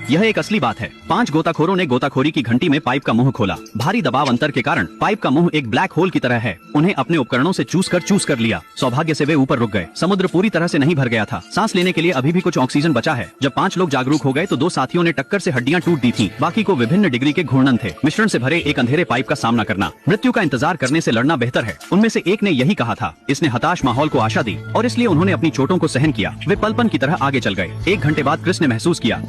यह एक असली बात है। 5 गोताखोरों ने गोताखोरी की घंटी में पाइप का मुंह खोला। भारी दबाव अंतर के कारण पाइप का मुंह एक ब्लैक होल की तरह है। उन्हें अपने उपकरणों से चूस कर लिया। सौभाग्य से वे ऊपर रुक गए। समुद्र पूरी तरह से नहीं भर गया था। सांस लेने के लिए अभी भी कुछ ऑक्सीजन बचा है। जब 5 लोग जागरूक हो गए तो 2 साथियों ने टक्कर से हड्डियां टूट दी थी। बाकी को विभिन्न डिग्री के घूर्णन थे। मिश्रण से भरे एक अंधेरे पाइप का सामना करना मृत्यु का इंतजार करने से लड़ना बेहतर है। उनमें से एक ने यही कहा था। इसने हताश माहौल को आशा दी और इसलिए उन्होंने अपनी चोटों को सहन किया। वे पलपन की तरह आगे चल गए। 1 घंटे बाद क्रिस ने महसूस किया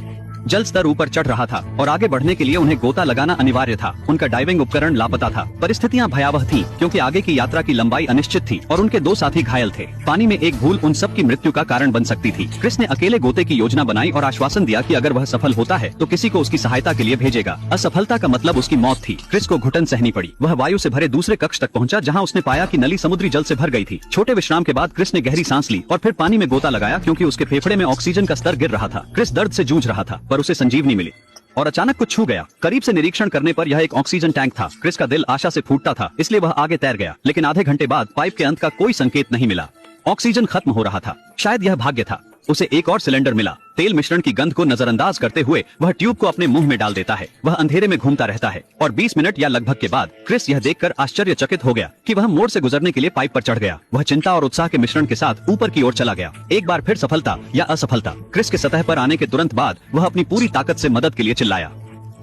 जल स्तर ऊपर चढ़ रहा था और आगे बढ़ने के लिए उन्हें गोता लगाना अनिवार्य था। उनका डाइविंग उपकरण लापता था। परिस्थितियां भयावह थीं क्योंकि आगे की यात्रा की लंबाई अनिश्चित थी और उनके 2 साथी घायल थे। पानी में एक भूल उन सब की मृत्यु का कारण बन सकती थी। क्रिस ने अकेले गोते की योजना बनाई और आश्वासन दिया कि अगर वह सफल होता है तो किसी को उसकी सहायता के लिए भेजेगा। असफलता का मतलब उसकी मौत थी। क्रिस को घुटन सहनी पड़ी। वह वायु से भरे दूसरे कक्ष तक पहुंचा जहां उसने पाया कि नली समुद्री जल से भर गई थी। छोटे विश्राम के बाद क्रिस ने गहरी सांस ली और फिर पानी में गोता लगाया क्योंकि उसके फेफड़े में ऑक्सीजन का स्तर गिर रहा था। क्रिस दर्द से जूझ रहा था पर उसे संजीवनी मिली और अचानक कुछ छू गया। करीब से निरीक्षण करने पर यह एक ऑक्सीजन टैंक था। क्रिस का दिल आशा से फूटता था, इसलिए वह आगे तैर गया। लेकिन आधे घंटे बाद पाइप के अंत का कोई संकेत नहीं मिला। ऑक्सीजन खत्म हो रहा था। शायद यह भाग्य था। उसे एक और सिलेंडर मिला। तेल मिश्रण की गंध को नजरअंदाज करते हुए वह ट्यूब को अपने मुंह में डाल देता है। वह अंधेरे में घूमता रहता है और 20 मिनट या लगभग के बाद क्रिस यह देखकर आश्चर्यचकित हो गया कि वह मोड़ से गुजरने के लिए पाइप पर चढ़ गया। वह चिंता और उत्साह के मिश्रण के साथ ऊपर की ओर चला गया। एक बार फिर सफलता या असफलता। क्रिस के सतह पर आने के तुरंत बाद वह अपनी पूरी ताकत से मदद के लिए चिल्लाया।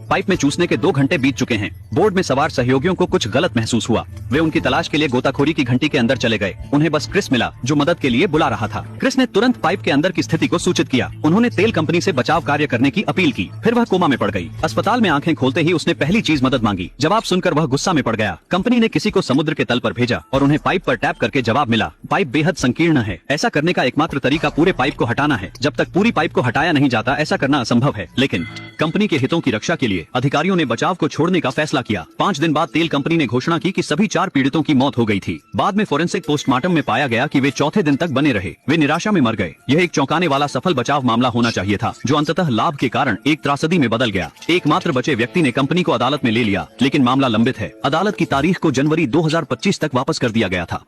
पाइप में चूसने के 2 घंटे बीत चुके हैं। बोर्ड में सवार सहयोगियों को कुछ गलत महसूस हुआ। वे उनकी तलाश के लिए गोताखोरी की घंटी के अंदर चले गए। उन्हें बस क्रिस मिला जो मदद के लिए बुला रहा था। क्रिस ने तुरंत पाइप के अंदर की स्थिति को सूचित किया। उन्होंने तेल कंपनी से बचाव कार्य करने की अपील की। फिर वह कोमा में पड़ गई। अस्पताल में आंखें खोलते ही उसने पहली चीज मदद मांगी। जवाब सुनकर वह गुस्सा में पड़ गया। कंपनी ने किसी को समुद्र के तल पर भेजा और उन्हें पाइप पर टैप करके जवाब मिला। पाइप बेहद संकीर्ण है। ऐसा करने का एकमात्र तरीका पूरे पाइप को हटाना है। जब तक पूरी पाइप को हटाया नहीं जाता ऐसा करना असंभव है। लेकिन कंपनी के हितों की रक्षा के लिए अधिकारियों ने बचाव को छोड़ने का फैसला किया। 5 दिन बाद तेल कंपनी ने घोषणा की कि सभी 4 पीड़ितों की मौत हो गई थी। बाद में फोरेंसिक पोस्टमार्टम में पाया गया कि वे चौथे दिन तक बने रहे। वे निराशा में मर गए। यह एक चौंकाने वाला सफल बचाव मामला होना चाहिए था जो अंततः लाभ के कारण एक त्रासदी में बदल गया। एकमात्र बचे व्यक्ति ने कंपनी को अदालत में ले लिया, लेकिन मामला लंबित है। अदालत की तारीख को जनवरी 2025 तक वापस कर दिया गया था।